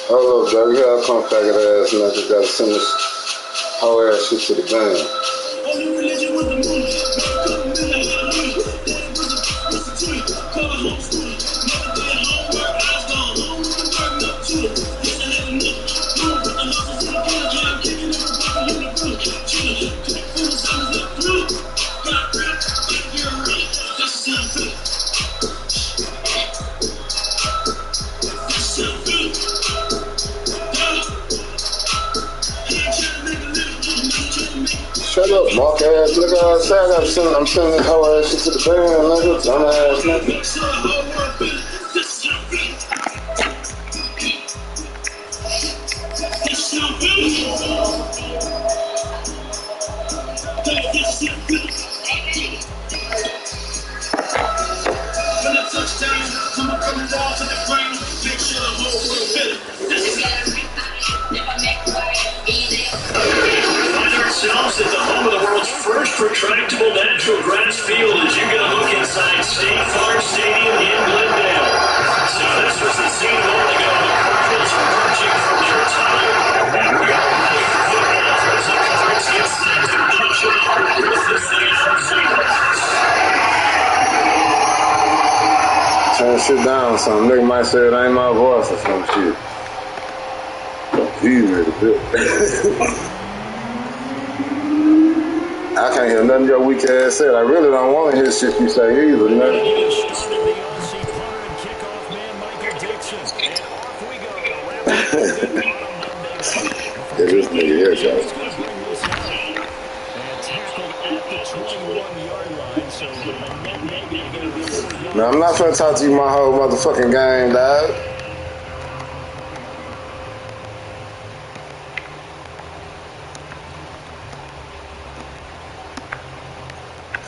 Hold up, dog. You gotta come faggot ass nigga. Gotta send this whole ass shit to the band. Shut up, mark ass nigga. I said I'm sending this whole ass shit to the band, nigga. Dumb ass nigga. Ourselves at the home of the world's first retractable natural grass field as you get a look inside State Farm Stadium in Glendale. So this was the scene a moment ago. The Cardinals emerging from their time, and we are ready for football as the Cards get set to punch it hard with the Seattle Seahawks. Turn shit down, some nigga might say it ain't my voice or some shit. He's ready to do it. I can't hear nothing your weak ass said. I really don't want to hear shit you say either, man. Yeah, this nigga here, y'all. Now, I'm not finna talk to you my whole motherfucking game, dog.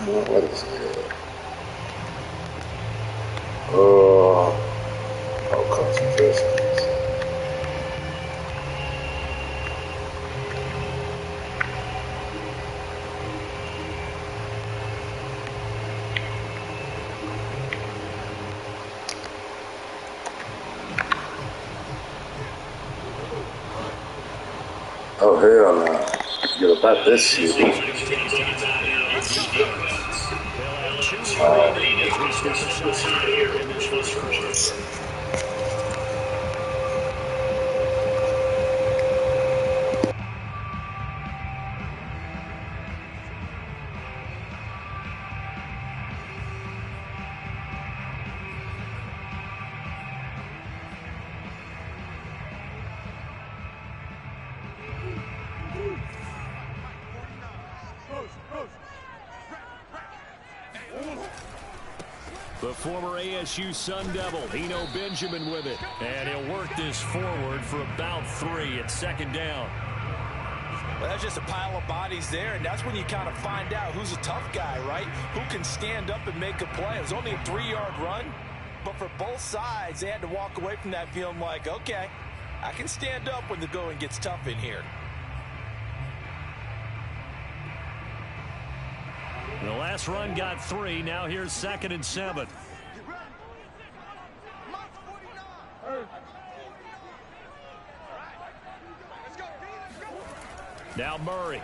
What is it? Oh, concentration. Oh, hell no. Forget about this shit. The former ASU Sun Devil, Eno Benjamin with it. And he'll work this forward for about 3 at second down. Well, that's just a pile of bodies there, and that's when you kind of find out who's a tough guy, right? Who can stand up and make a play. It was only a 3-yard run, but for both sides, they had to walk away from that feeling like, okay, I can stand up when the going gets tough in here. The last run got 3. Now here's 2nd and 7. Now Murray.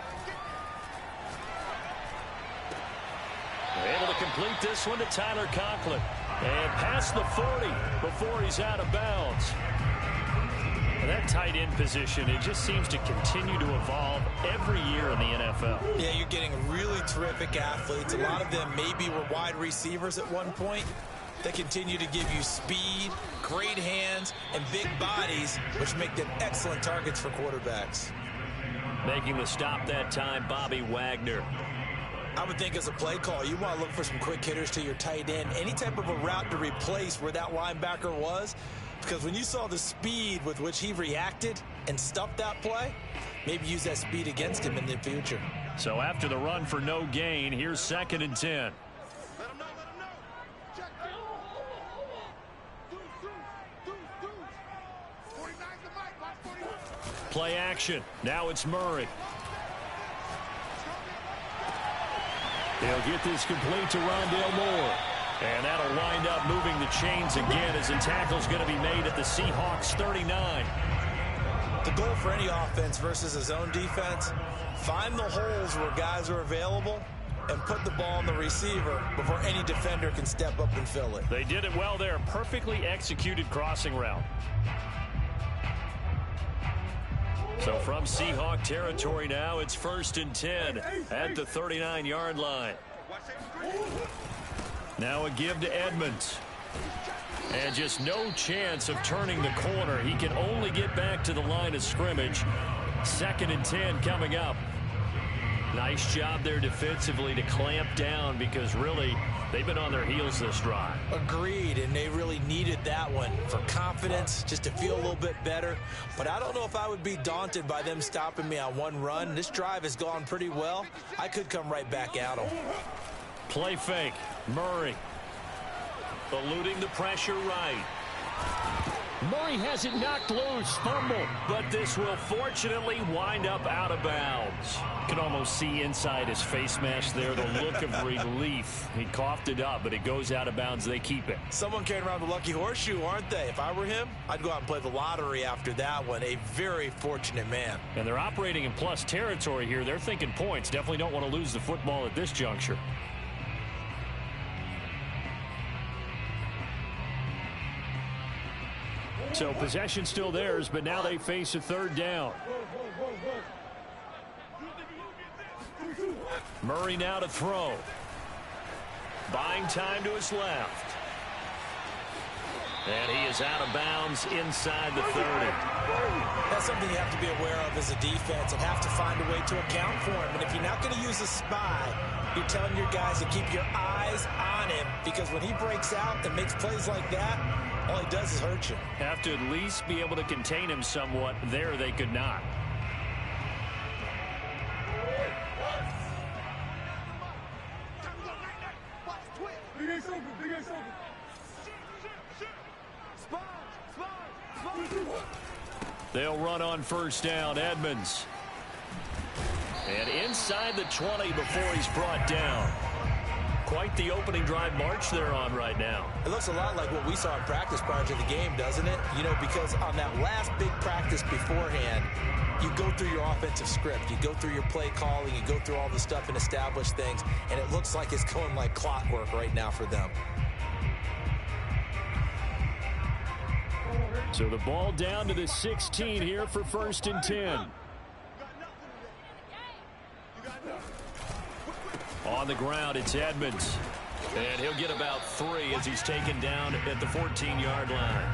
They're able to complete this one to Tyler Conklin. And past the 40 before he's out of bounds. And that tight end position, it just seems to continue to evolve every year in the NFL. Yeah, you're getting really terrific athletes. A lot of them maybe were wide receivers at one point. They continue to give you speed, great hands, and big bodies, which make them excellent targets for quarterbacks. Making the stop that time, Bobby Wagner. I would think as a play call, you want to look for some quick hitters to your tight end. Any type of a route to replace where that linebacker was. Because when you saw the speed with which he reacted and stuffed that play, maybe use that speed against him in the future. So after the run for no gain, here's 2nd and 10. Play action. Now it's Murray. He'll get this complete to Rondale Moore. And that'll wind up moving the chains again as the tackle's going to be made at the Seahawks 39. The goal for any offense versus a zone defense, find the holes where guys are available and put the ball on the receiver before any defender can step up and fill it. They did it well there. Perfectly executed crossing route. So from Seahawk territory now, it's 1st and 10 at the 39-yard line. Now a give to Edmonds. And just no chance of turning the corner. He can only get back to the line of scrimmage. 2nd and 10 coming up. Nice job there defensively to clamp down because really they've been on their heels this drive. Agreed, and they really needed that one for confidence, just to feel a little bit better. But I don't know if I would be daunted by them stopping me on one run. This drive has gone pretty well. I could come right back at them. Play fake. Murray. Eluding the pressure right. Murray has it knocked loose. Fumble. But this will fortunately wind up out of bounds. You can almost see inside his face mask there the look of relief. He coughed it up, but it goes out of bounds. They keep it. Someone came around the lucky horseshoe, aren't they? If I were him, I'd go out and play the lottery after that one. A very fortunate man. And they're operating in plus territory here. They're thinking points. Definitely don't want to lose the football at this juncture. So possession still theirs, but now they face a 3rd down. Murray now to throw. Buying time to his left. And he is out of bounds inside the 30. That's something you have to be aware of as a defense and have to find a way to account for him. And if you're not going to use a spy, you're telling your guys to keep your eyes on him, because when he breaks out and makes plays like that, all he does is hurt you. Have to at least be able to contain him somewhat. There they could not. They'll run on 1st down. Edmonds. And inside the 20 before he's brought down. Quite the opening drive march they're on right now. It looks a lot like what we saw in practice prior to the game, doesn't it? You know, because on that last big practice beforehand, you go through your offensive script. You go through your play calling. You go through all the stuff and establish things. And it looks like it's going like clockwork right now for them. So the ball down to the 16 here for 1st and 10. On the ground, it's Edmonds. And he'll get about 3 as he's taken down at the 14-yard line.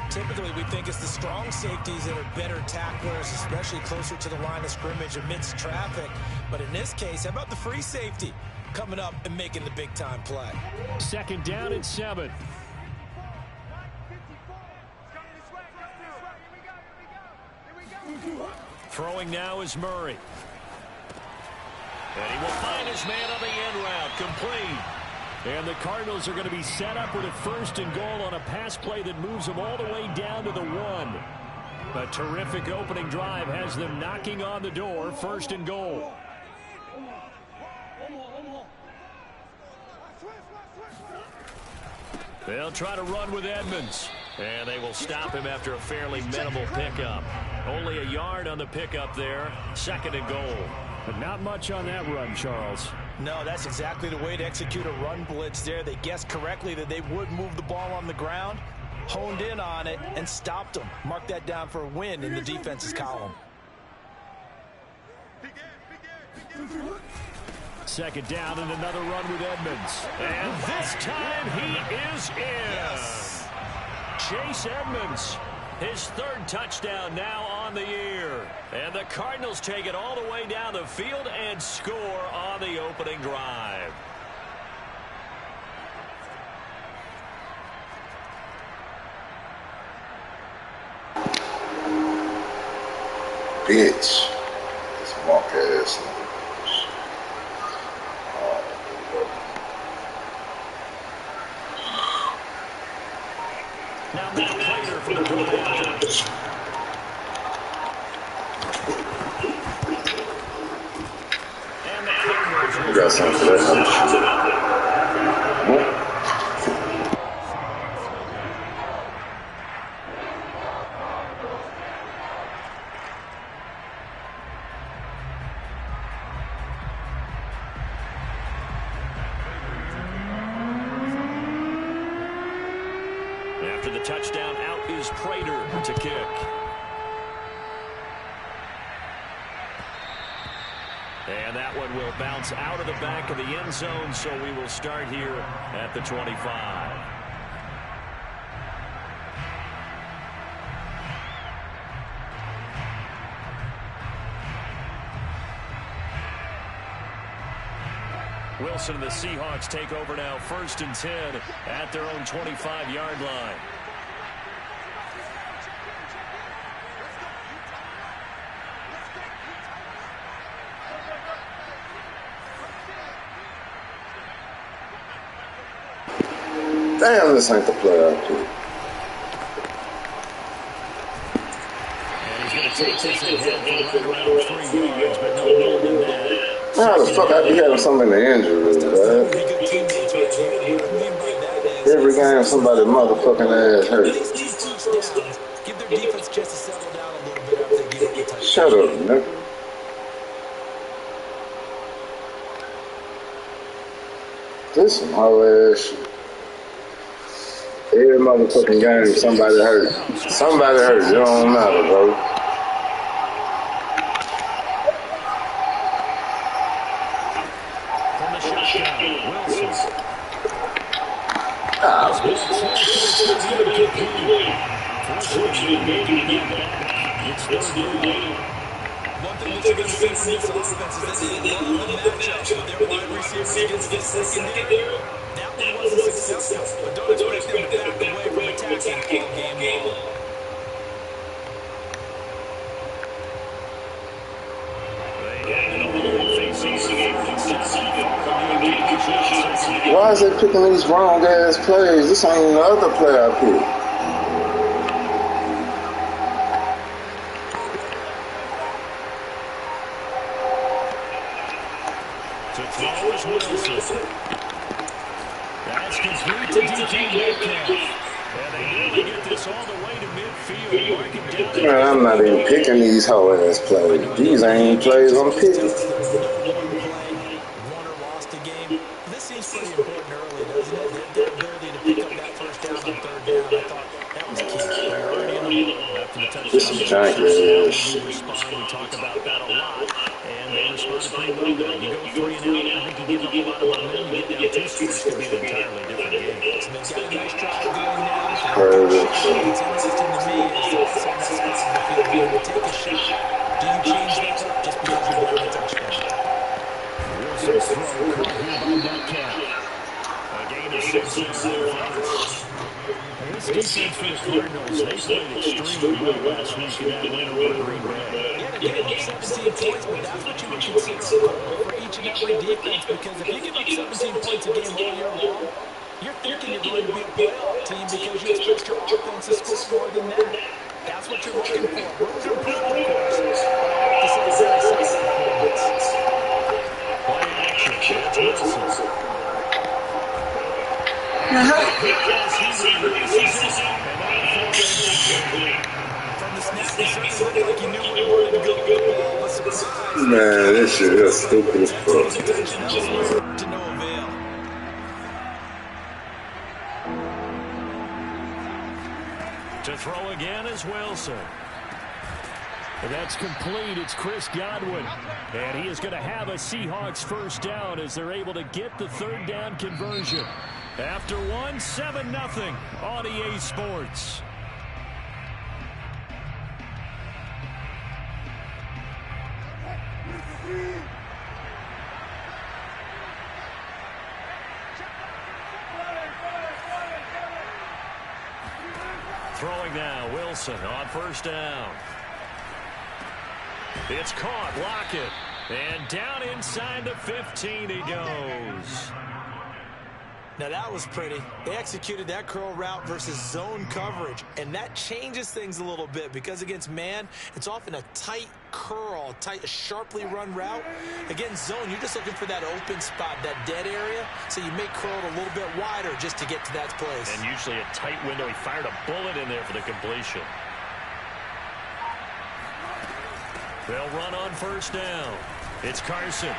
Typically, we think it's the strong safeties that are better tacklers, especially closer to the line of scrimmage amidst traffic. But in this case, how about the free safety coming up and making the big-time play? 2nd down and 7. Throwing now is Murray. And he will find his man on the end route. Complete. And the Cardinals are going to be set up with a 1st and goal on a pass play that moves them all the way down to the 1. A terrific opening drive has them knocking on the door. 1st and goal. They'll try to run with Edmonds. And they will stop him after a fairly minimal pickup. Only a yard on the pickup there. 2nd and goal. But not much on that run, Charles. No, that's exactly the way to execute a run blitz there. They guessed correctly that they would move the ball on the ground, honed in on it, and stopped them. Mark that down for a win in the defense's column. 2nd down and another run with Edmonds. And this time he is in. Yes. Chase Edmonds, his 3rd touchdown now on the year. And the Cardinals take it all the way down the field and score on the opening drive. Bitch. This monk ass. Now Matt Prater for the point after. And the Cardinals. You got something for that? touchdown. Out is Prater to kick. And that one will bounce out of the back of the end zone, so we will start here at the 25. Wilson and the Seahawks take over now, 1st and 10 at their own 25-yard line. Damn, this ain't the play I put. And he's going to take this ahead for right around 3 yards, but no more than that. How the fuck I be having so many injuries, man? Every game somebody motherfucking ass hurt. Give their defense just to settle down a little bit after they give up the touchdown. Shut up, nigga. This some whole ass shit. Every motherfucking game somebody hurt. Somebody hurt. It don't matter, bro. One thing that you're going to see from this offense is that they love the matchups with their wide receivers against the secondary. That one wasn't successful, but don't expect them to back away from attacking all game long. Why is they picking these wrong ass plays? This ain't even the other play I picked. That's complete to DK Metcalf. And they nearly get this all the way to midfield. Mark it down. Man, I'm not even picking these whole ass plays. These ain't plays I'm picking. Won or lost a game. This seems pretty important early, doesn't it? Their ability to pick up that first down on 3rd down. I thought that was key. They're already in the middle after the touchdown. This is janky as shit. We talk about that a lot. And they responded pretty well there. You go 3 and out, I think you give up a lot of momentum. You get down 2 scores, could be an entirely different game. They've got a nice drive going now. What's interesting to me is also in that spot in the field, when you take a shot, do you change that up just because you got the touchdown? Wilson's throw caught here by Metcalf. A gain of 6 yards. This defense for the Cardinals, they played extremely well last week in that win over Green Bay. Yeah, they gave up 17 points, but that's what you would consider a goal for each and every defense, because if you give up 17 points a game all year long, you're thinking you're going to be a playoff team because you expect your offense to score more than that. That's what you're looking for. Room to improve, of course. But I have to say it's very solid performance. Play action. It's Wilson. From the snap, he certainly looked like he knew where he wanted to go with the ball. Was surprised. Man, this shit is stupid as fuck. To no avail. To throw again is Wilson. And that's complete. It's Chris Godwin. And he is going to have a Seahawks first down as they're able to get the 3rd down conversion. After 7-0 on EA Sports. Throwing now, Wilson on 1st down. It's caught, Lockett. And down inside the 15 he goes. Now that was pretty. They executed that curl route versus zone coverage, and that changes things a little bit because against man, it's often a tight curl, a sharply run route. Against zone, you're just looking for that open spot, that dead area, so you make curl a little bit wider just to get to that place. And usually a tight window. He fired a bullet in there for the completion. They'll run on 1st down. It's Carson.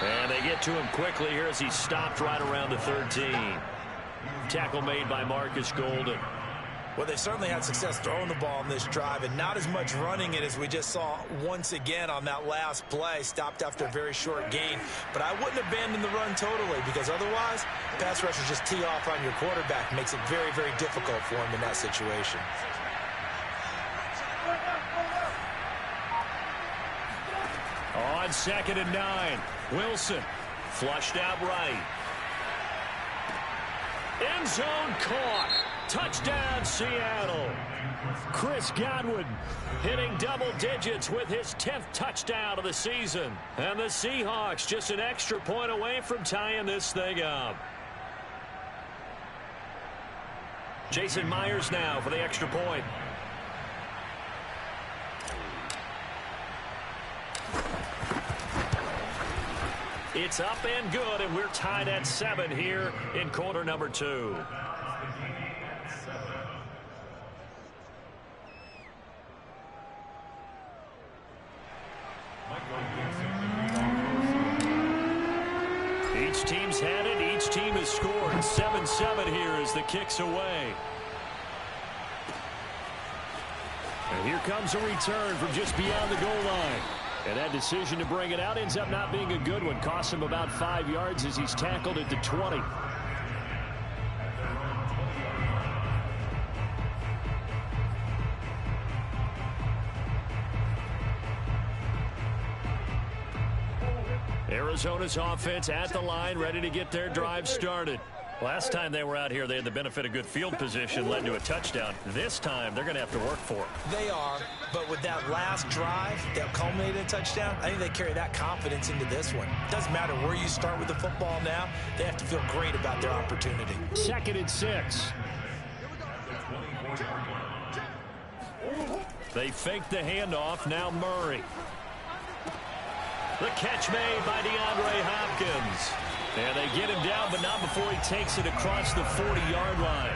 And they get to him quickly here as he stopped right around the 13. Tackle made by Marcus Golden. Well, they certainly had success throwing the ball in this drive and not as much running it as we just saw once again on that last play. Stopped after a very short gain. But I wouldn't abandon the run totally because otherwise, pass rushers just tee off on your quarterback. Makes it very, very difficult for him in that situation. On 2nd and 9, Wilson flushed out right. End zone caught. Touchdown, Seattle. Chris Godwin hitting double digits with his 10th touchdown of the season. And the Seahawks just an extra point away from tying this thing up. Jason Myers now for the extra point. It's up and good, and we're tied at 7 here in quarter number 2. Each team's had it. Each team has scored. 7-7 here as the kick's away. And here comes a return from just beyond the goal line. And that decision to bring it out ends up not being a good one. Costs him about 5 yards as he's tackled at the 20. Arizona's offense at the line, ready to get their drive started. Last time they were out here, they had the benefit of good field position, led to a touchdown. This time, they're going to have to work for it. They are, but with that last drive that culminated in a touchdown, I think they carry that confidence into this one. Doesn't matter where you start with the football now, they have to feel great about their opportunity. 2nd and 6. They fake the handoff, now Murray. The catch made by DeAndre Hopkins. And they get him down, but not before he takes it across the 40-yard line.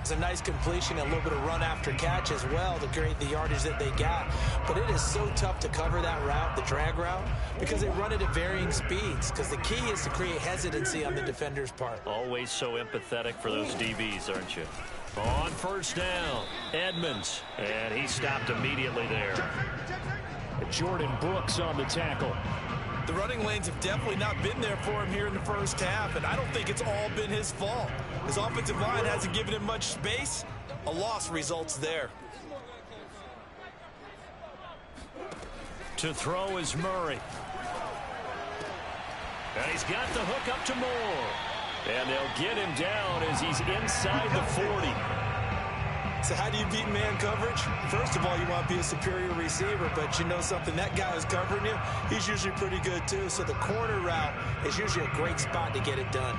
It's a nice completion and a little bit of run after catch as well to create the yardage that they got. But it is so tough to cover that route, the drag route, because they run it at varying speeds. Because the key is to create hesitancy on the defender's part. Always so empathetic for those DBs, aren't you? On 1st down, Edmonds. And he stopped immediately there. Jordan Brooks on the tackle. The running lanes have definitely not been there for him here in the first half, and I don't think it's all been his fault. His offensive line hasn't given him much space. A loss results there. To throw is Murray. And he's got the hook up to Moore. And they'll get him down as he's inside the 40. So how do you beat man coverage? First of all, you want to be a superior receiver, but you know something, that guy who's covering you, he's usually pretty good too. So the corner route is usually a great spot to get it done.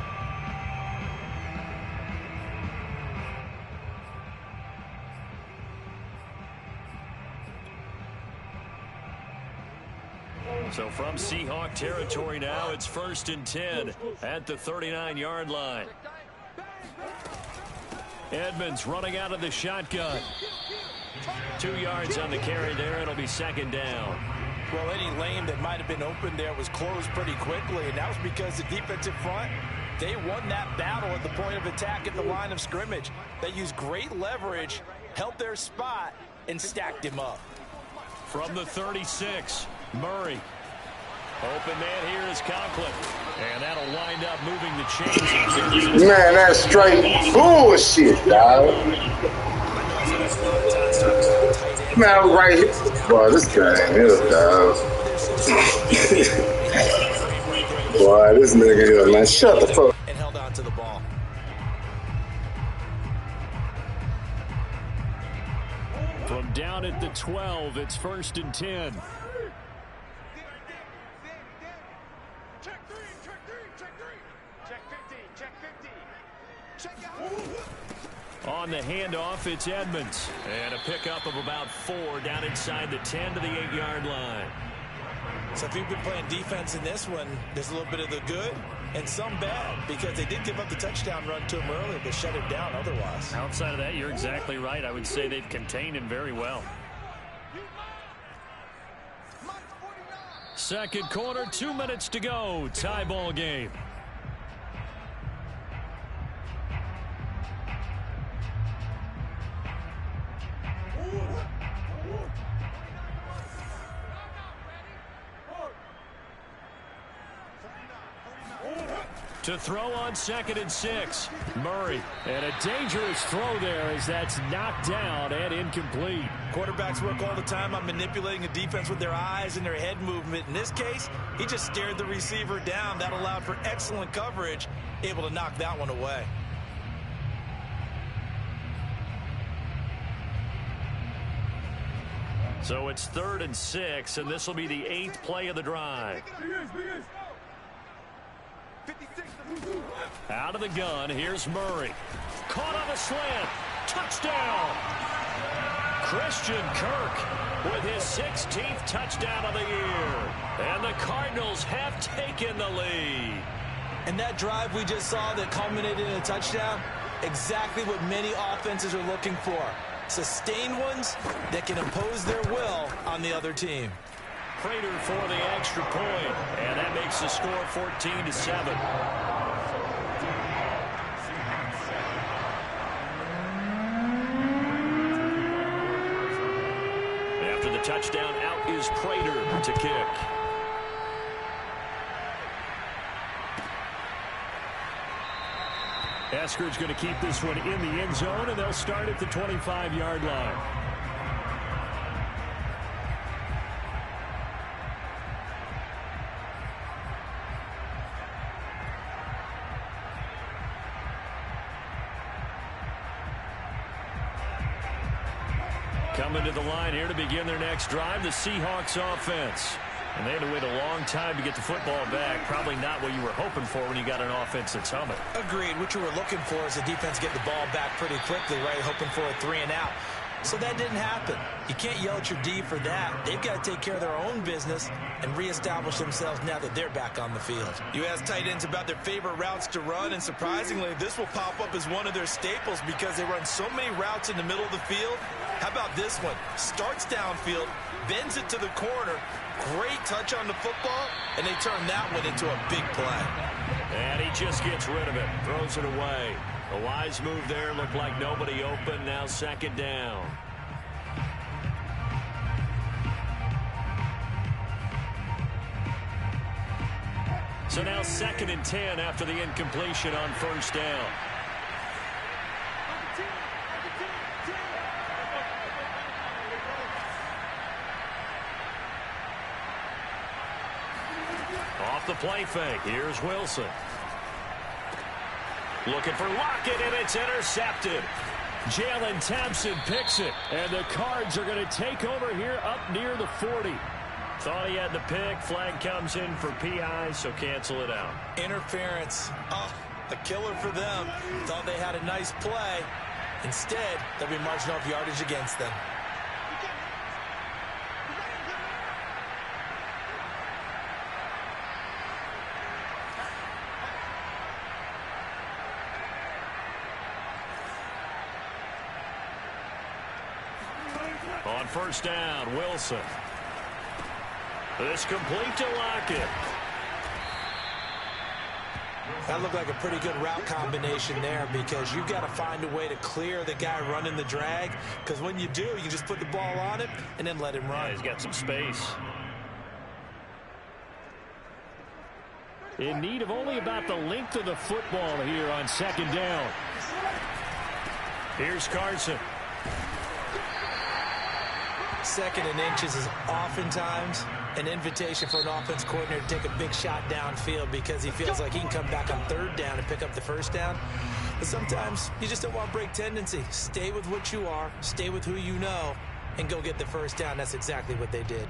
So from Seahawk territory now, it's 1st and 10 at the 39-yard line. Edmonds running out of the shotgun. 2 yards on the carry there. It'll be 2nd down. Well, any lane that might have been open there was closed pretty quickly, and that was because the defensive front, they won that battle at the point of attack at the line of scrimmage. They used great leverage, held their spot, and stacked him up. From the 36, Murray. Open man here is Conklin. And that'll wind up moving the chains. Man, that's straight bullshit, dog. Man, I'm right here. Boy, this guy ain't here, dog. Boy, this nigga here, man. Shut the fuck. And held on to the ball. From down at the 12, it's 1st and 10. On the handoff, it's Edmonds. And a pickup of about 4 down inside the 10 to the 8-yard line. So if you've been playing defense in this one, there's a little bit of the good and some bad, because they did give up the touchdown run to him earlier, but shut him down otherwise. Outside of that, you're exactly right. I would say they've contained him very well. 2nd quarter, 2 minutes to go. Tie ball game. To throw on 2nd and 6. Murray. And a dangerous throw there as that's knocked down and incomplete. Quarterbacks work all the time on manipulating a defense with their eyes and their head movement. In this case, he just stared the receiver down. That allowed for excellent coverage, able to knock that one away. So it's 3rd and 6, and this will be the 8th play of the drive. Out of the gun, here's Murray. Caught on the slant. Touchdown! Christian Kirk with his 16th touchdown of the year. And the Cardinals have taken the lead. And that drive we just saw that culminated in a touchdown, exactly what many offenses are looking for. Sustained ones that can impose their will on the other team. Prater for the extra point, and that makes the score 14-7. After the touchdown, out is Prater to kick. Eskridge going to keep this one in the end zone, and they'll start at the 25-yard line. Coming to the line here to begin their next drive, the Seahawks offense. And they had to wait a long time to get the football back. Probably not what you were hoping for when you got an offense that's humming. Agreed. What you were looking for is the defense get the ball back pretty quickly, right? Hoping for a 3 and out. So that didn't happen. You can't yell at your D for that. They've got to take care of their own business and reestablish themselves now that they're back on the field. You ask tight ends about their favorite routes to run, and surprisingly, this will pop up as one of their staples because they run so many routes in the middle of the field. How about this one? Starts downfield, bends it to the corner, great touch on the football, and they turn that one into a big play. And he just gets rid of it, throws it away. A wise move there, looked like nobody open, now 2nd down. So now 2nd and 10 after the incompletion on 1st down. Off the play fake, here's Wilson. Looking for Lockett, and it's intercepted. Jalen Thompson picks it, and the Cards are going to take over here up near the 40. Thought he had the pick. Flag comes in for PI, so cancel it out. Interference. Oh, a killer for them. Thought they had a nice play. Instead, they'll be marching off yardage against them. On 1st down, Wilson. This complete to Lockett. That looked like a pretty good route combination there because you've got to find a way to clear the guy running the drag, because when you do, you just put the ball on it and then let him run. Yeah, he's got some space. In need of only about the length of the football here on 2nd down. Here's Carson. 2nd and inches is oftentimes an invitation for an offense coordinator to take a big shot downfield because he feels like he can come back on 3rd down and pick up the 1st down. But sometimes you just don't want break tendency. Stay with what you are, stay with who you know, and go get the 1st down. That's exactly what they did.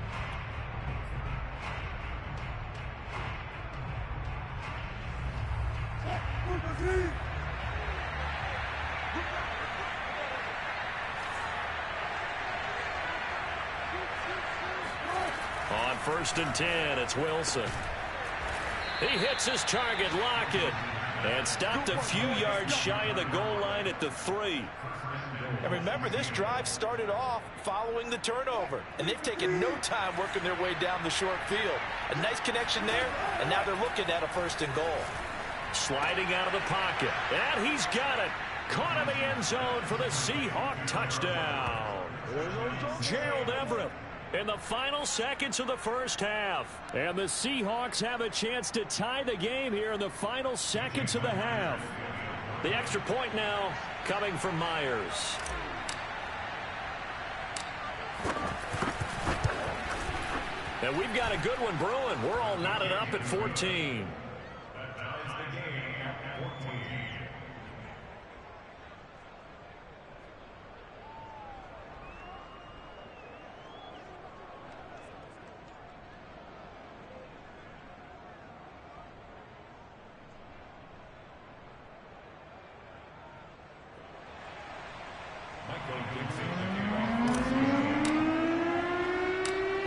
On 1st and 10, it's Wilson. He hits his target, Lockett, and stopped a few yards shy of the goal line at the 3. And remember, this drive started off following the turnover, and they've taken no time working their way down the short field. A nice connection there, and now they're looking at a 1st and goal. Sliding out of the pocket, and he's got it. Caught in the end zone for the Seahawk touchdown. Gerald Everett In the final seconds of the first half. And the Seahawks have a chance to tie the game here in the final seconds of the half. The extra point now coming from Myers. And we've got a good one brewing. We're all knotted up at 14.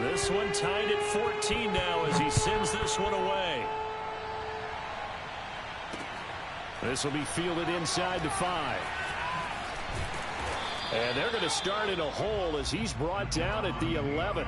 This one tied at 14 now as he sends this one away. This will be fielded inside the 5. And they're going to start in a hole as he's brought down at the 11.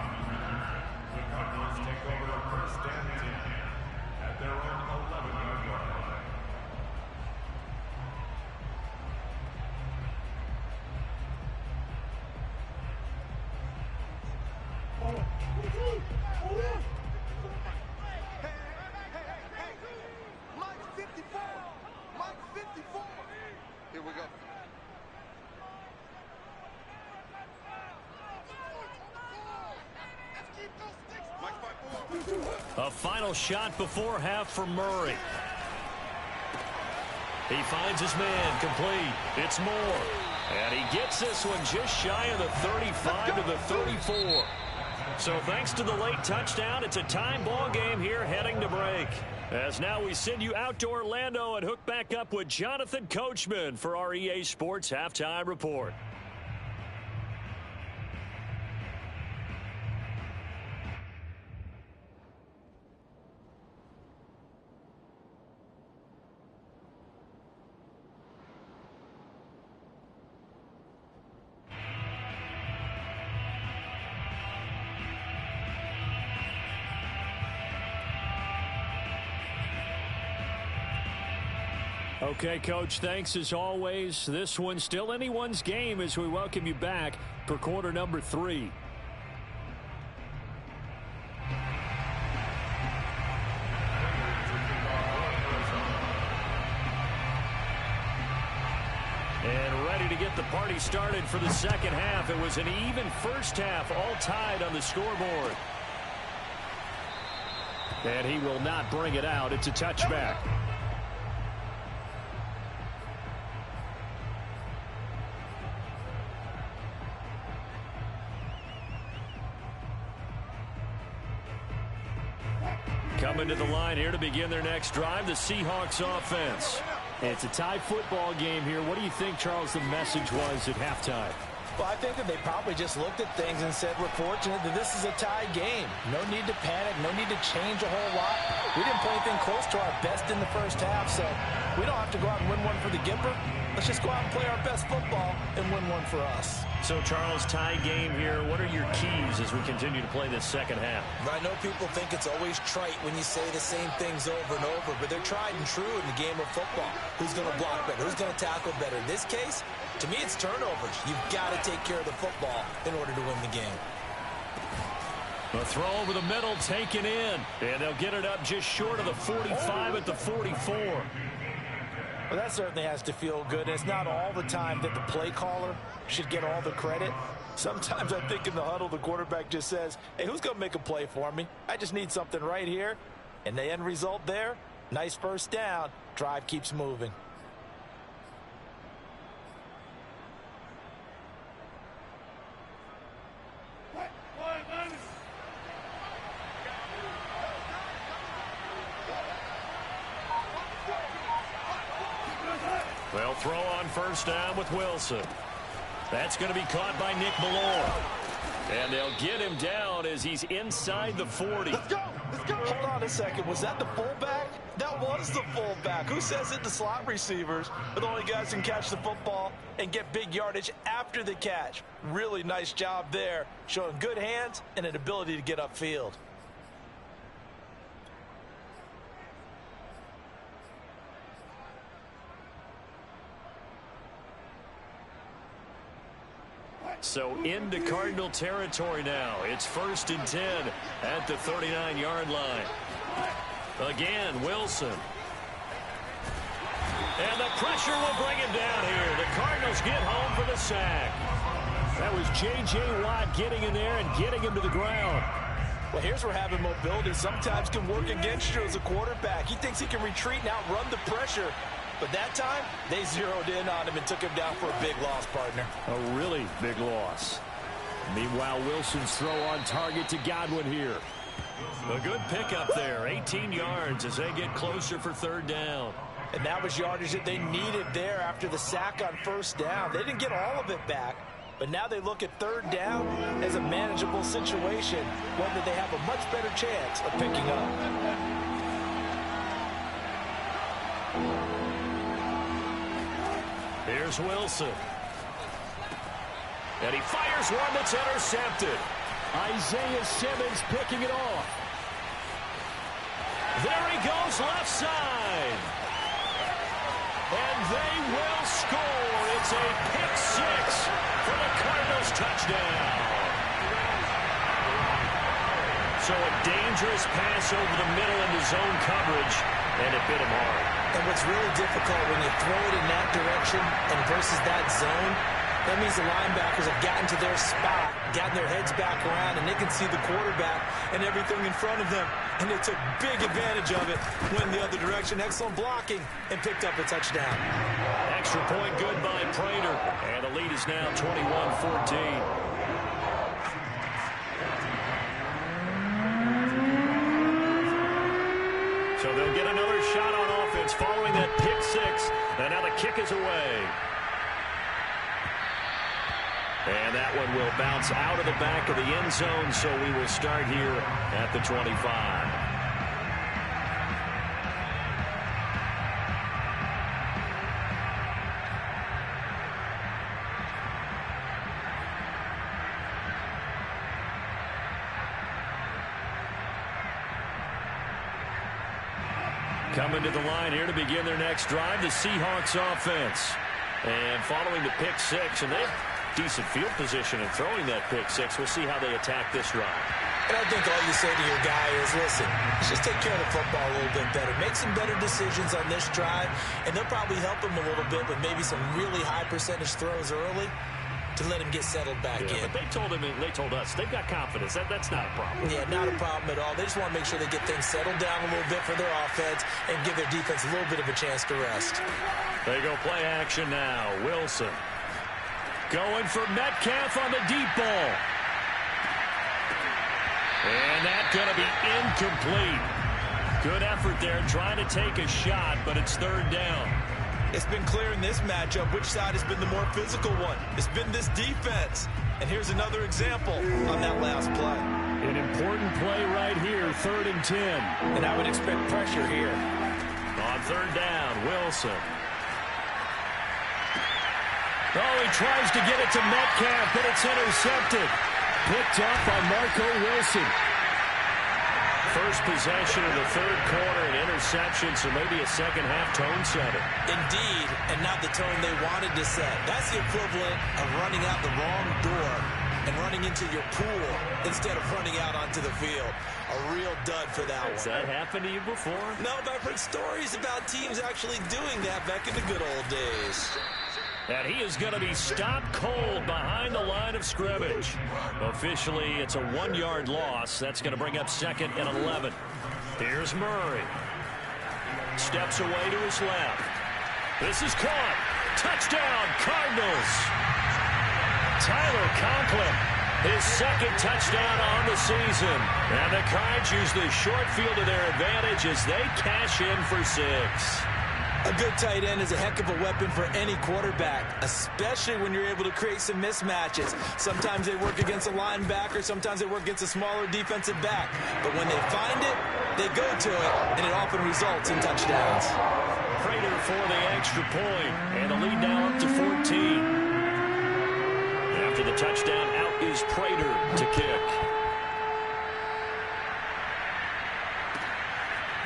A final shot before half for Murray. He finds his man complete. It's Moore. And he gets this one just shy of the 35 to the 34. So thanks to the late touchdown, it's a time ball game here heading to break. As now we send you out to Orlando and hook back up with Jonathan Coachman for our EA Sports Halftime Report. Okay, Coach, thanks as always. This one's still anyone's game as we welcome you back for quarter number 3. And ready to get the party started for the second half. It was an even first half, all tied on the scoreboard. And he will not bring it out. It's a touchback. Coming to the line here to begin their next drive, the Seahawks offense. It's a tie football game here. What do you think, Charles, the message was at halftime? Well, I think that they probably just looked at things and said, we're fortunate that this is a tie game. No need to panic, no need to change a whole lot. We didn't play anything close to our best in the first half, so we don't have to go out and win one for the Gipper. Let's just go out and play our best football and win one for us. So, Charles, tie game here. What are your keys as we continue to play this second half? I know people think it's always trite when you say the same things over and over, but they're tried and true in the game of football. Who's going to block better? Who's going to tackle better? In this case, to me, it's turnovers. You've got to take care of the football in order to win the game. The throw over the middle taken in, and they'll get it up just short of the 45 at the 44. Well, that certainly has to feel good. It's not all the time that the play caller should get all the credit. Sometimes I think in the huddle, the quarterback just says, hey, who's going to make a play for me? I just need something right here. And the end result there, nice first down. Drive keeps moving. They'll throw on first down with Wilson. That's going to be caught by Nick Ballore. And they'll get him down as he's inside the 40. Let's go! Let's go! Hold on a second. Was that the fullback? That was the fullback. Who says it? The slot receivers are the only guys who can catch the football and get big yardage after the catch. Really nice job there, showing good hands and an ability to get upfield. So into Cardinal territory now. It's 1st and 10 at the 39-yard line. Again, Wilson. And the pressure will bring him down here. The Cardinals get home for the sack. That was J.J. Watt getting in there and getting him to the ground. Well, here's where having mobility sometimes can work against you as a quarterback. He thinks he can retreat and outrun the pressure. But that time, they zeroed in on him and took him down for a big loss, partner. A really big loss. Meanwhile, Wilson's throw on target to Godwin here. A good pickup there, 18 yards as they get closer for 3rd down. And that was yardage that they needed there after the sack on 1st down. They didn't get all of it back, but now they look at 3rd down as a manageable situation, one that they have a much better chance of picking up. Here's Wilson. And he fires one that's intercepted. Isaiah Simmons picking it off. There he goes, left side. And they will score. It's a pick 6 for the Cardinals touchdown. So a dangerous pass over the middle into zone coverage, and it bit him hard. And what's really difficult when you throw it in that direction and versus that zone, that means the linebackers have gotten to their spot, gotten their heads back around, and they can see the quarterback and everything in front of them. And they took big advantage of it, went the other direction, excellent blocking, and picked up a touchdown. Extra point good by Prater, and the lead is now 21-14. So they'll get another shot on offense following that pick 6, and now the kick is away. And that one will bounce out of the back of the end zone, so we will start here at the 25. Coming to the line here to begin their next drive, the Seahawks offense. And following the pick 6, and they have decent field position in throwing that pick 6. We'll see how they attack this drive. And I think all you say to your guy is, listen, let's just take care of the football a little bit better. Make some better decisions on this drive, and they'll probably help him a little bit with maybe some really high percentage throws early to let him get settled back in. But they told him, they told us, they've got confidence. That's not a problem. Yeah, not a problem at all. They just want to make sure they get things settled down a little bit for their offense and give their defense a little bit of a chance to rest. They go play action now. Wilson going for Metcalf on the deep ball. And that's going to be incomplete. Good effort there trying to take a shot, but it's 3rd down. It's been clear in this matchup which side has been the more physical one. It's been this defense. And here's another example on that last play. An important play right here, 3rd and 10. And I would expect pressure here. On 3rd down, Wilson. Oh, he tries to get it to Metcalf, but it's intercepted. Picked up by Marco Wilson. First possession of the 3rd quarter, an interception, so maybe a second-half tone setter. Indeed, and not the tone they wanted to set. That's the equivalent of running out the wrong door and running into your pool instead of running out onto the field. A real dud for that one. Has that happened to you before? No, but I've heard stories about teams actually doing that back in the good old days. And he is going to be stopped cold behind the line of scrimmage. Officially, it's a 1-yard loss. That's going to bring up 2nd and 11. Here's Murray. Steps away to his left. This is caught. Touchdown, Cardinals. Tyler Conklin, his 2nd touchdown on the season. And the Cards use the short field to their advantage as they cash in for 6. A good tight end is a heck of a weapon for any quarterback, especially when you're able to create some mismatches. Sometimes they work against a linebacker, sometimes they work against a smaller defensive back. But when they find it, they go to it, and it often results in touchdowns. Prater for the extra point, and the lead now up to 14. After the touchdown, out is Prater to kick.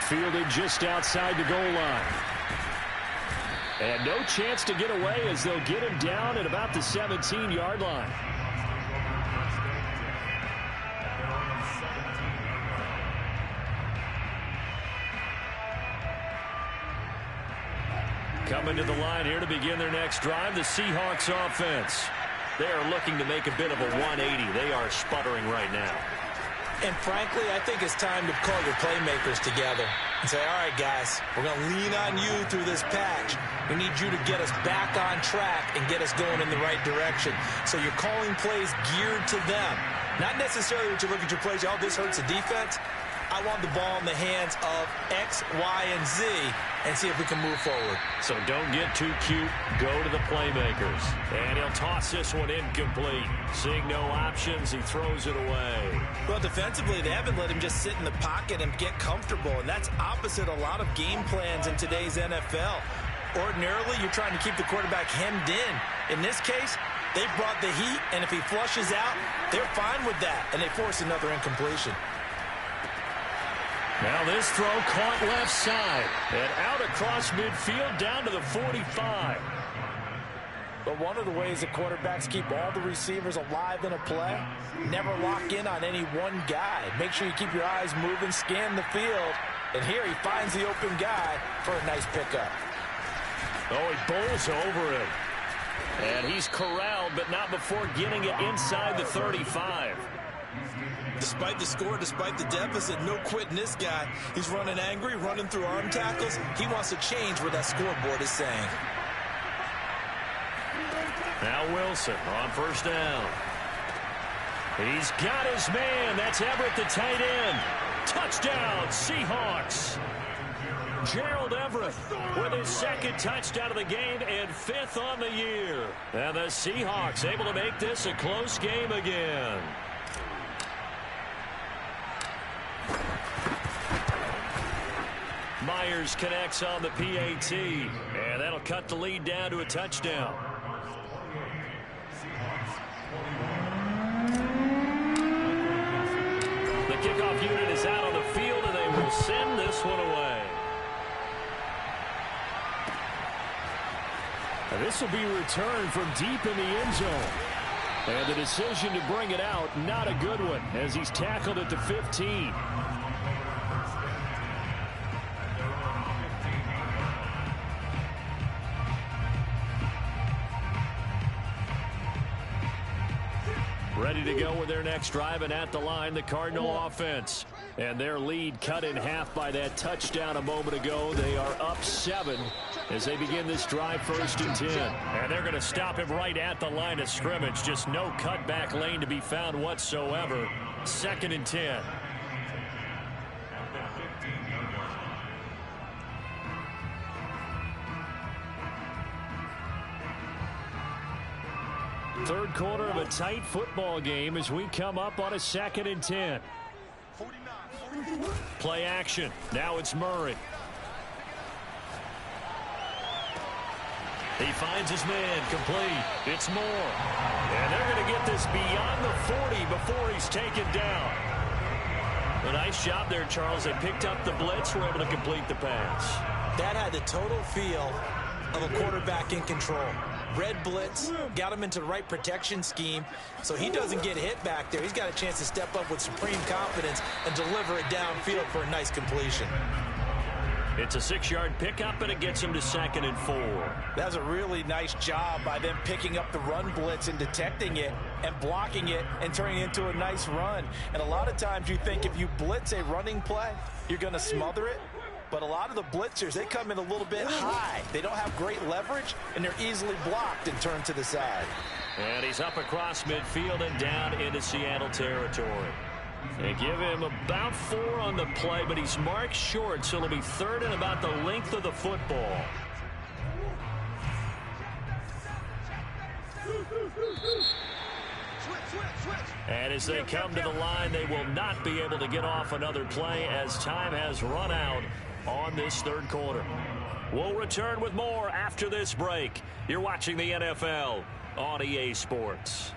Fielded just outside the goal line. And no chance to get away as they'll get him down at about the 17-yard line. Coming to the line here to begin their next drive, the Seahawks offense. They are looking to make a bit of a 180. They are sputtering right now. And frankly, I think it's time to call your playmakers together and say, all right, guys, we're going to lean on you through this patch. We need you to get us back on track and get us going in the right direction. So you're calling plays geared to them. Not necessarily that you look at your plays, oh, this hurts the defense. I want the ball in the hands of X, Y, and Z and see if we can move forward. So don't get too cute. Go to the playmakers. And he'll toss this one incomplete. Seeing no options, he throws it away. Well, defensively, they haven't let him just sit in the pocket and get comfortable, and that's opposite a lot of game plans in today's NFL. Ordinarily, you're trying to keep the quarterback hemmed in. In this case, they brought the heat, and if he flushes out, they're fine with that, and they force another incompletion. Now this throw caught left side and out across midfield down to the 45. But one of the ways that quarterbacks keep all the receivers alive in a play, never lock in on any one guy. Make sure you keep your eyes moving, scan the field. And here he finds the open guy for a nice pickup. Oh, he bowls over him. And he's corralled, but not before getting it inside the 35. Despite the score, despite the deficit, no quitting this guy. He's running angry, running through arm tackles. He wants to change what that scoreboard is saying. Now Wilson on first down. He's got his man. That's Everett, the tight end. Touchdown, Seahawks. Gerald Everett with his second touchdown of the game and fifth on the year. And the Seahawks able to make this a close game again. Myers connects on the PAT, and that'll cut the lead down to a touchdown. The kickoff unit is out on the field, and they will send this one away. And this will be returned from deep in the end zone. And the decision to bring it out, not a good one, as he's tackled at the 15. Ready to go with their next drive, and at the line, the Cardinal offense. And their lead cut in half by that touchdown a moment ago. They are up 7 as they begin this drive, 1st and 10. And they're going to stop him right at the line of scrimmage. Just no cutback lane to be found whatsoever. 2nd and 10. Third quarter of a tight football game as we come up on a 2nd and 10. Play action. Now it's Murray. He finds his man complete. It's Moore. And they're going to get this beyond the 40 before he's taken down. A nice job there, Charles. They picked up the blitz, were able to complete the pass. That had the total feel of a quarterback in control. Red blitz, got him into the right protection scheme, so he doesn't get hit back there. He's got a chance to step up with supreme confidence and deliver it downfield for a nice completion. It's a 6-yard pickup, and it gets him to 2nd and 4. That's a really nice job by them picking up the run blitz and detecting it and blocking it and turning it into a nice run. And a lot of times you think if you blitz a running play, you're going to smother it. But a lot of the blitzers, they come in a little bit high. They don't have great leverage, and they're easily blocked and turned to the side. And he's up across midfield and down into Seattle territory. They give him about 4 on the play, but he's marked short, so it'll be 3rd and about the length of the football. And as they come to the line, they will not be able to get off another play as time has run out on this 3rd quarter. We'll return with more after this break. You're watching the NFL on EA Sports.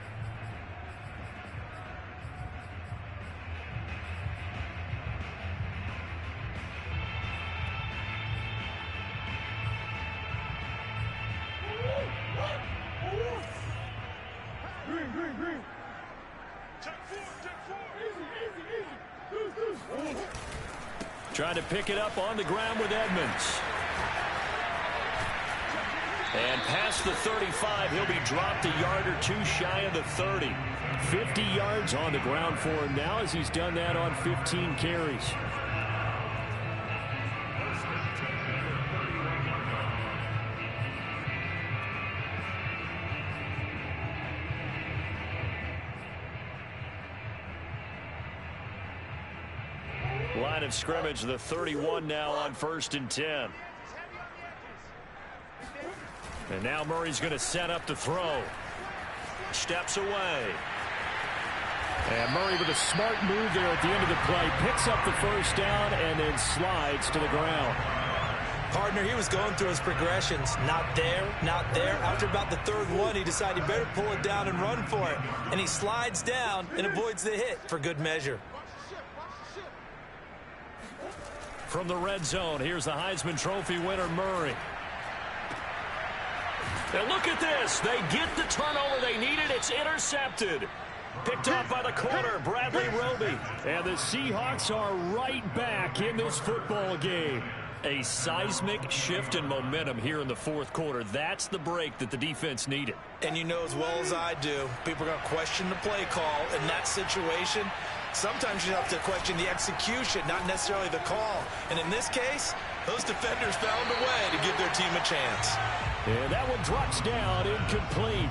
Trying to pick it up on the ground with Edmonds. And past the 35, he'll be dropped a yard or two shy of the 30. 50 yards on the ground for him now as he's done that on 15 carries. Line of scrimmage, the 31 now on 1st and 10. And now Murray's going to set up to throw. Steps away. And Murray with a smart move there at the end of the play. Picks up the first down and then slides to the ground. Partner, he was going through his progressions. Not there, not there. After about the third one, he decided he better pull it down and run for it. And he slides down and avoids the hit for good measure. From the red zone, here's the Heisman Trophy winner, Murray. And look at this. They get the turnover they needed. It's intercepted. Picked off by the corner, Bradley Roby. And the Seahawks are right back in this football game. A seismic shift in momentum here in the fourth quarter. That's the break that the defense needed. And you know as well as I do, people are going to question the play call in that situation. Sometimes you have to question the execution, not necessarily the call. And in this case, those defenders found a way to give their team a chance. And that one drops down, incomplete.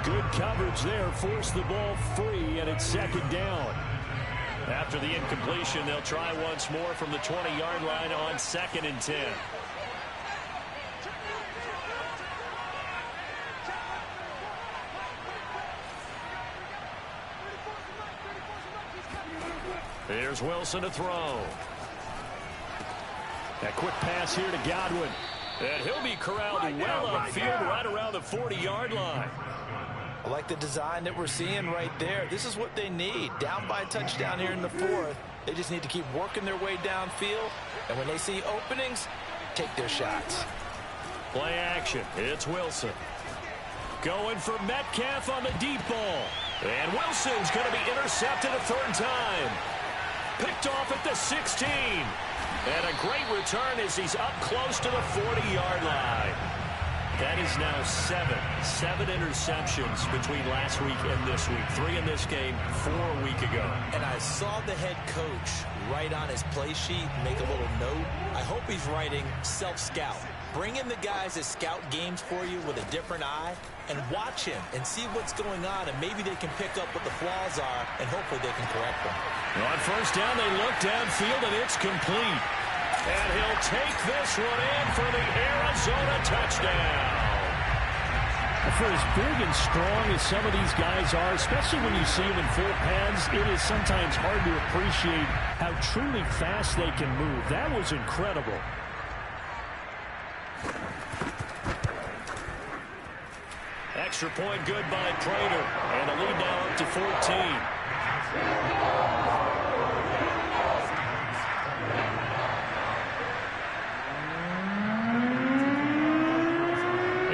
Good coverage there, forced the ball free, and it's second down. After the incompletion, they'll try once more from the 20-yard line on 2nd and 10. Here's Wilson to throw. That quick pass here to Godwin. And he'll be corralled well upfield right around the 40-yard line. I like the design that we're seeing right there. This is what they need. Down by a touchdown here in the fourth. They just need to keep working their way downfield. And when they see openings, take their shots. Play action. It's Wilson. Going for Metcalf on the deep ball. And Wilson's going to be intercepted a third time. Picked off at the 16. And a great return as he's up close to the 40-yard line. That is now seven interceptions between last week and this week. 3 in this game, 4 a week ago. And I saw the head coach write on his play sheet, make a little note. I hope he's writing self-scout. Bring in the guys that scout games for you with a different eye and watch him and see what's going on, and maybe they can pick up what the flaws are, and hopefully they can correct them. On first down, they look downfield, and it's complete. And he'll take this one in for the Arizona touchdown. For as big and strong as some of these guys are, especially when you see them in full pads, it is sometimes hard to appreciate how truly fast they can move. That was incredible. Extra point good by Prater. And a lead now up to 14.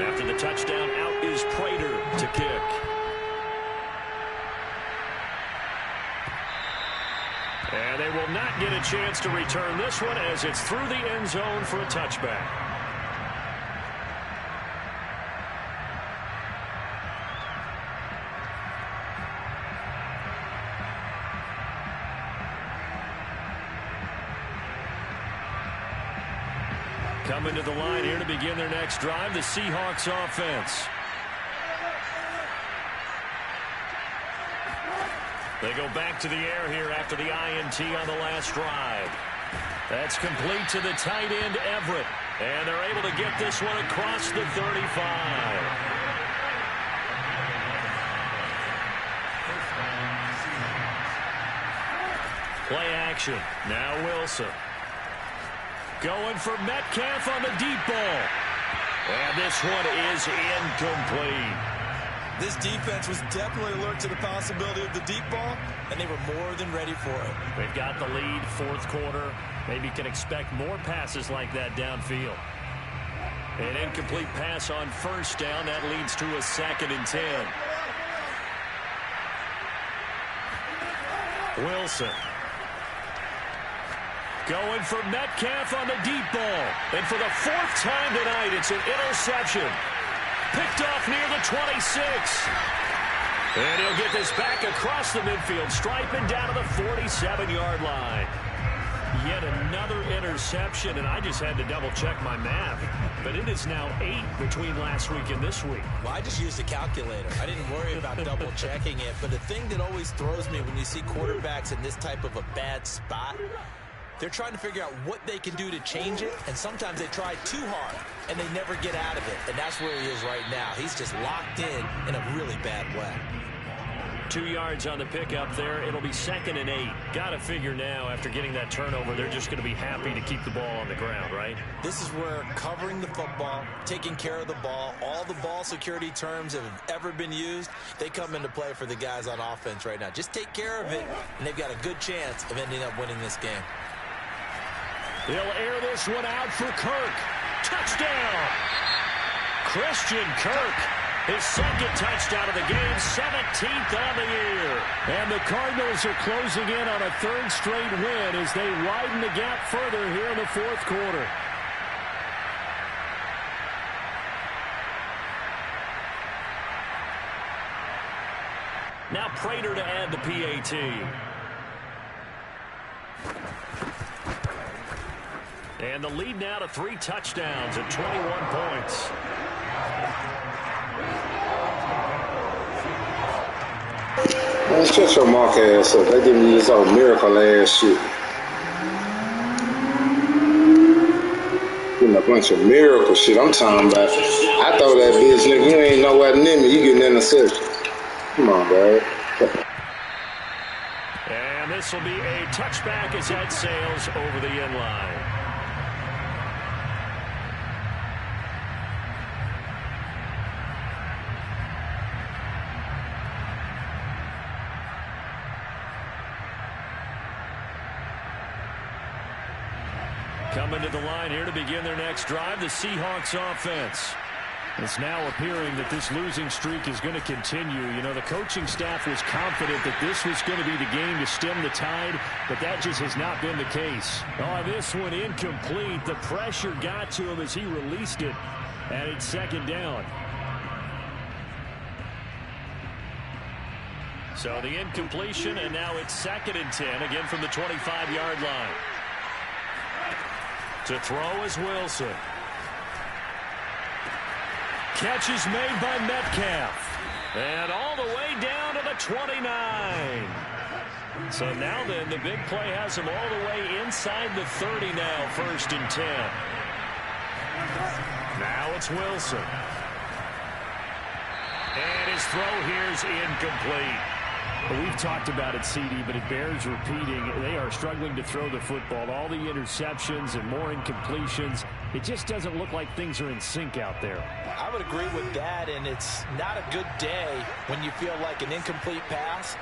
After the touchdown, out is Prater to kick. And they will not get a chance to return this one as it's through the end zone for a touchback. Coming to the line here to begin their next drive, the Seahawks offense. They go back to the air here after the INT on the last drive. That's complete to the tight end, Everett. And they're able to get this one across the 35. Play action. Now Wilson. Going for Metcalf on the deep ball. And this one is incomplete. This defense was definitely alert to the possibility of the deep ball, and they were more than ready for it. They've got the lead, fourth quarter. Maybe can expect more passes like that downfield. An incomplete pass on first down. That leads to a 2nd and 10. Wilson. Going for Metcalf on the deep ball. And for the 4th time tonight, it's an interception. picked off near the 26. And he'll get this back across the midfield stripe and down to the 47-yard line. Yet another interception, and I just had to double-check my math. But it is now 8 between last week and this week. Well, I just used a calculator. I didn't worry about double-checking it. But the thing that always throws me when you see quarterbacks in this type of a bad spot, they're trying to figure out what they can do to change it, and sometimes they try too hard, and they never get out of it. And that's where he is right now. He's just locked in a really bad way. 2 yards on the pickup there. It'll be 2nd and 8. Got to figure now, after getting that turnover, they're just going to be happy to keep the ball on the ground, right? This is where covering the football, taking care of the ball, all the ball security terms that have ever been used, they come into play for the guys on offense right now. Just take care of it, and they've got a good chance of ending up winning this game. They'll air this one out for Kirk. Touchdown! Christian Kirk. His 2nd touchdown of the game, 17th on the year. And the Cardinals are closing in on a 3rd straight win as they widen the gap further here in the 4th quarter. Now Prater to add the PAT. And the lead now to 3 touchdowns at 21 points. Man, shut your mock ass up. They give me this old miracle ass shit. Getting a bunch of miracle shit. I'm talking about. I throw that bitch, nigga. You ain't nowhere near me. You getting interception. Come on, bro. And this will be a touchback as that sails over the end line. Coming to the line here to begin their next drive, the Seahawks offense. It's now appearing that this losing streak is going to continue. You know, the coaching staff was confident that this was going to be the game to stem the tide, but that just has not been the case. Oh, this one incomplete. The pressure got to him as he released it, and it's 2nd down. So the incompletion, and now it's 2nd and 10, again from the 25-yard line. To throw is Wilson. Catch is made by Metcalf. And all the way down to the 29. So now then, the big play has him all the way inside the 30 now, 1st and 10. Now it's Wilson. And his throw here is incomplete. We've talked about it, CD, but it bears repeating. They are struggling to throw the football. All the interceptions and more incompletions. It just doesn't look like things are in sync out there. I would agree with that, and it's not a good day when you feel like an incomplete pass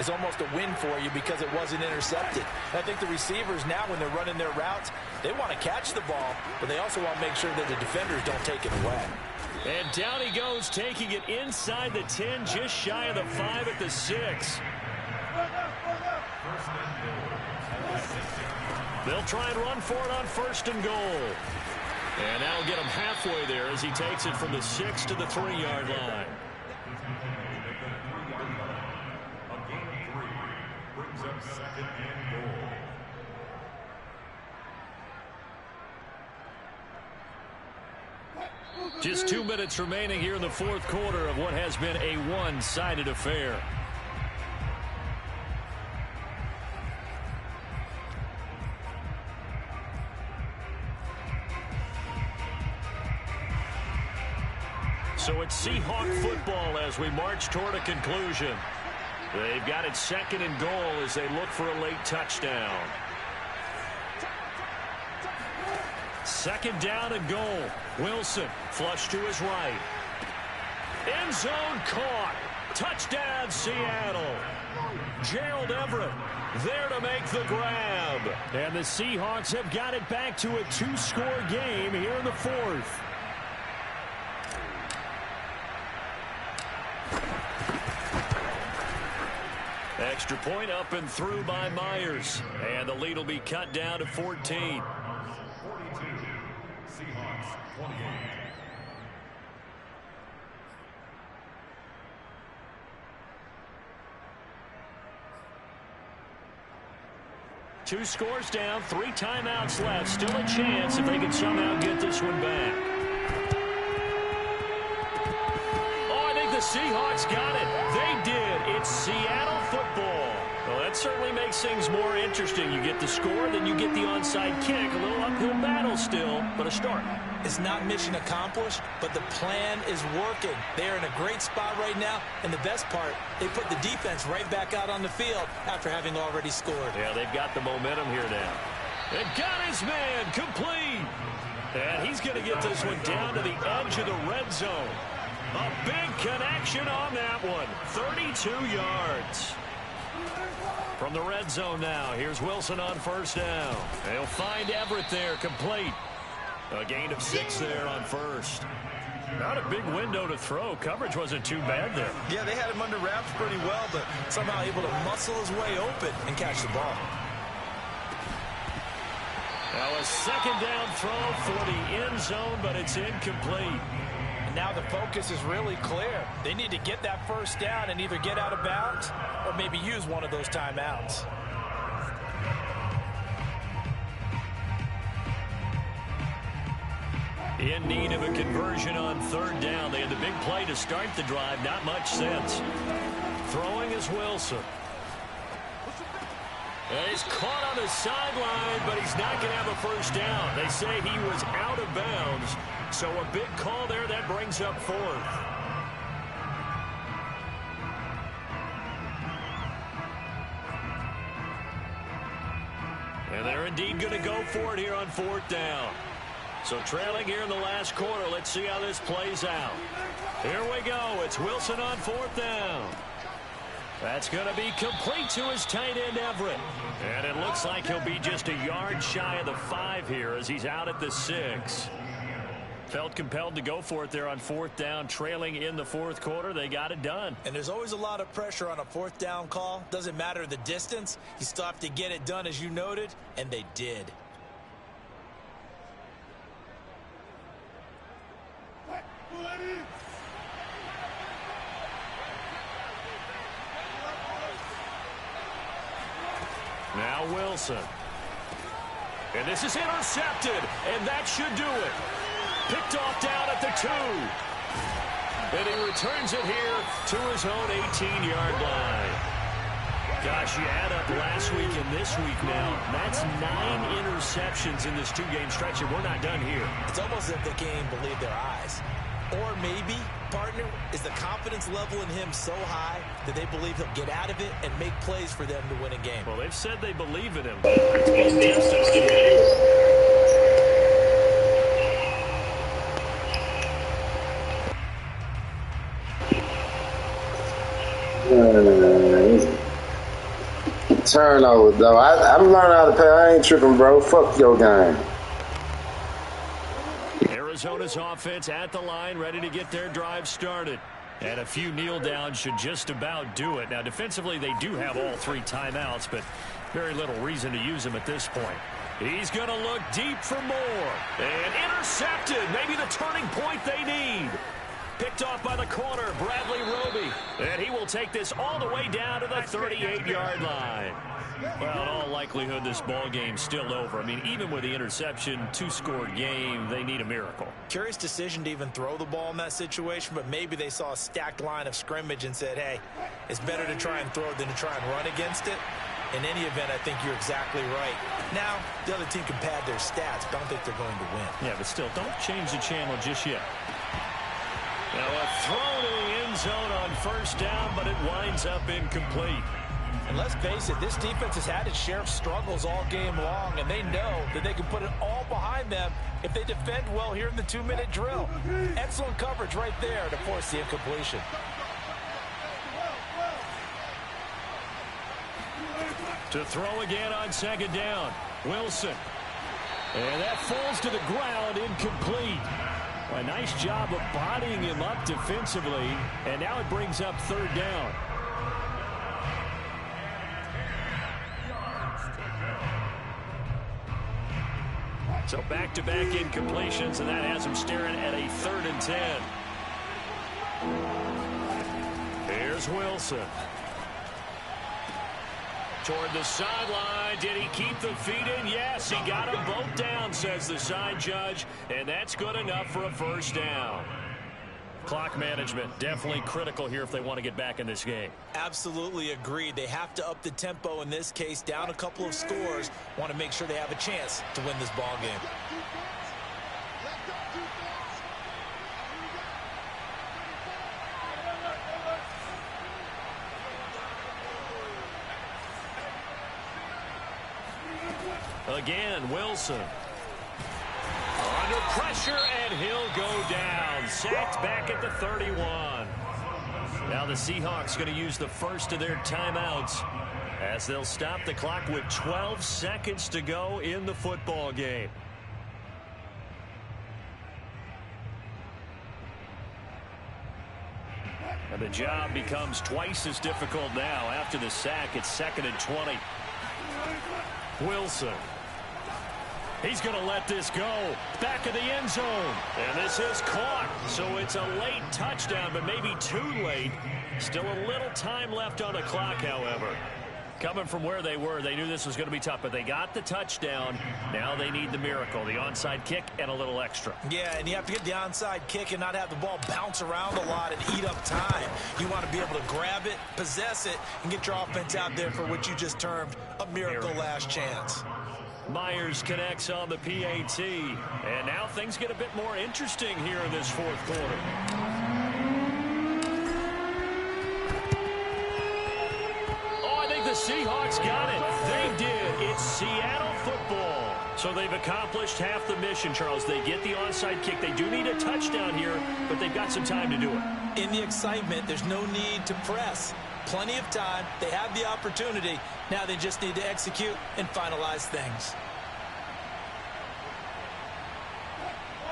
is almost a win for you because it wasn't intercepted. I think the receivers now, when they're running their routes, they want to catch the ball, but they also want to make sure that the defenders don't take it away. And down he goes, taking it inside the 10, just shy of the 5 at the 6. They'll try and run for it on 1st and goal. And that'll get him halfway there as he takes it from the 6 to the 3-yard line. Just 2 minutes remaining here in the 4th quarter of what has been a one-sided affair. So it's Seahawk football as we march toward a conclusion. They've got it 2nd and goal as they look for a late touchdown. 2nd down and goal. Wilson flush to his right. End zone caught. Touchdown Seattle. Gerald Everett there to make the grab. And the Seahawks have got it back to a 2-score game here in the 4th. Extra point up and through by Myers. And the lead will be cut down to 14. 2 scores down, 3 timeouts left. Still a chance if they can somehow get this one back. Oh, I think the Seahawks got it. They did. It's Seattle football. Well, that certainly makes things more interesting. You get the score, then you get the onside kick. A little uphill battle still, but a start. It's not mission accomplished, but the plan is working. They're in a great spot right now, and the best part, they put the defense right back out on the field after having already scored. Yeah, they've got the momentum here now. And got his man complete. And he's going to get this one down to the edge of the red zone. A big connection on that one. 32 yards. From the red zone now, here's Wilson on first down. They'll find Everett there, complete. A gain of 6 there on first. Not a big window to throw. Coverage wasn't too bad there. Yeah, they had him under wraps pretty well, but somehow able to muscle his way open and catch the ball. Now a second down throw for the end zone, but it's incomplete. And now the focus is really clear. They need to get that first down and either get out of bounds or maybe use one of those timeouts. In need of a conversion on third down. They had the big play to start the drive. Not much sense. Throwing is Wilson. And he's caught on the sideline, but he's not going to have a first down. They say he was out of bounds. So a big call there. That brings up 4th. And they're indeed going to go for it here on 4th down. So trailing here in the last quarter. Let's see how this plays out. Here we go. It's Wilson on 4th down. That's going to be complete to his tight end, Everett. And it looks like he'll be just a yard shy of the 5 here as he's out at the 6. Felt compelled to go for it there on 4th down, trailing in the 4th quarter. They got it done. And there's always a lot of pressure on a 4th down call. Doesn't matter the distance. You still have to get it done, as you noted, and they did. Now Wilson. And this is intercepted, and that should do it. Picked off down at the 2. And he returns it here to his own 18-yard line. Gosh, you add up last week and this week now. That's 9 interceptions in this 2-game stretch, and we're not done here. It's almost as if they can't even believe their eyes. Or maybe, partner, is the confidence level in him so high that they believe he'll get out of it and make plays for them to win a game. Well, they've said they believe in him. Turnover, though. I'm learning how to play. I ain't tripping, bro. Fuck your game. Arizona's offense at the line, ready to get their drive started. And a few kneel downs should just about do it. Now, defensively, they do have all 3 timeouts, but very little reason to use them at this point. He's going to look deep for more. And intercepted. Maybe the turning point they need. Picked off by the corner, Bradley Roby. And he will take this all the way down to the 38-yard line. Well, in all likelihood, this ball game's still over. I mean, even with the interception, 2-score game, they need a miracle. Curious decision to even throw the ball in that situation, but maybe they saw a stacked line of scrimmage and said, hey, it's better to try and throw than to try and run against it. In any event, I think you're exactly right. Now, the other team can pad their stats, but I don't think they're going to win. Yeah, but still, don't change the channel just yet. Now a throw to the end zone on first down, but it winds up incomplete. And let's face it, this defense has had its share of struggles all game long, and they know that they can put it all behind them if they defend well here in the 2-minute drill. Excellent coverage right there to force the incompletion. To throw again on second down, Wilson. And that falls to the ground, incomplete. A nice job of bodying him up defensively, and now it brings up third down. So back-to-back incompletions, and that has him staring at a 3rd and 10. Here's Wilson. toward the sideline. Did he keep the feet in? Yes, he got them both down, says the side judge, and that's good enough for a first down. Clock management, definitely critical here if they want to get back in this game. Absolutely agreed. They have to up the tempo in this case, down a couple of scores. Want to make sure they have a chance to win this ball game. Again, Wilson. Under pressure, and he'll go down. Sacked back at the 31. Now the Seahawks going to use the first of their timeouts as they'll stop the clock with 12 seconds to go in the football game. And the job becomes twice as difficult now. After the sack, it's 2nd and 20. Wilson. He's going to let this go. Back of the end zone. And this is caught. So it's a late touchdown, but maybe too late. Still a little time left on the clock, however. Coming from where they were, they knew this was going to be tough, but they got the touchdown. Now they need the miracle, the onside kick and a little extra. Yeah, and you have to get the onside kick and not have the ball bounce around a lot and eat up time. You want to be able to grab it, possess it, and get your offense out there for what you just termed a miracle last chance. Myers connects on the PAT. And now things get a bit more interesting here in this fourth quarter. Oh, I think the Seahawks got it. They did. It's Seattle football. So they've accomplished half the mission, Charles. They get the onside kick. They do need a touchdown here, but they've got some time to do it. In the excitement, there's no need to press. Plenty of time. They have the opportunity. Now they just need to execute and finalize things.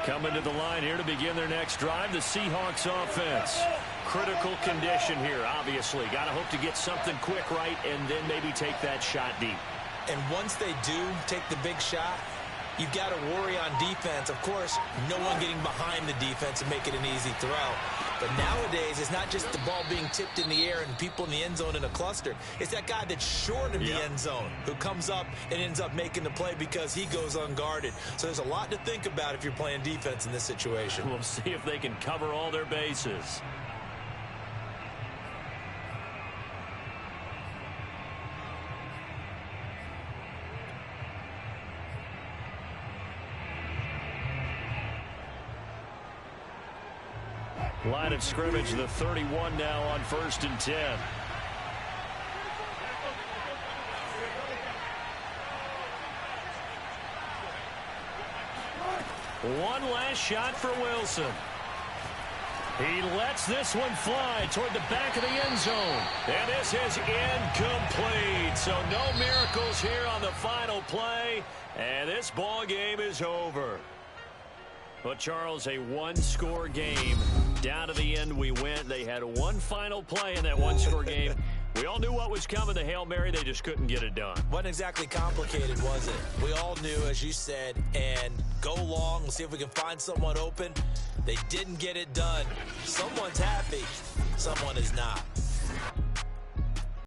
Coming to the line here to begin their next drive, the Seahawks offense. Critical condition here, obviously. Got to hope to get something quick right and then maybe take that shot deep. And once they do take the big shot, you've got to worry on defense. Of course, no one getting behind the defense and make it an easy throw. But nowadays, it's not just the ball being tipped in the air and people in the end zone in a cluster. It's that guy that's short of the end zone who comes up and ends up making the play because he goes unguarded. So there's a lot to think about if you're playing defense in this situation. We'll see if they can cover all their bases. Line of scrimmage, the 31 now on 1st and 10. One last shot for Wilson. He lets this one fly toward the back of the end zone. And this is incomplete. So no miracles here on the final play. And this ball game is over. But, Charles, a one-score game. Down to the end we went. They had one final play in that one-score game. We all knew what was coming. The Hail Mary, they just couldn't get it done. Wasn't exactly complicated, was it? We all knew, as you said, and go long. We'll see if we can find someone open. They didn't get it done. Someone's happy. Someone is not.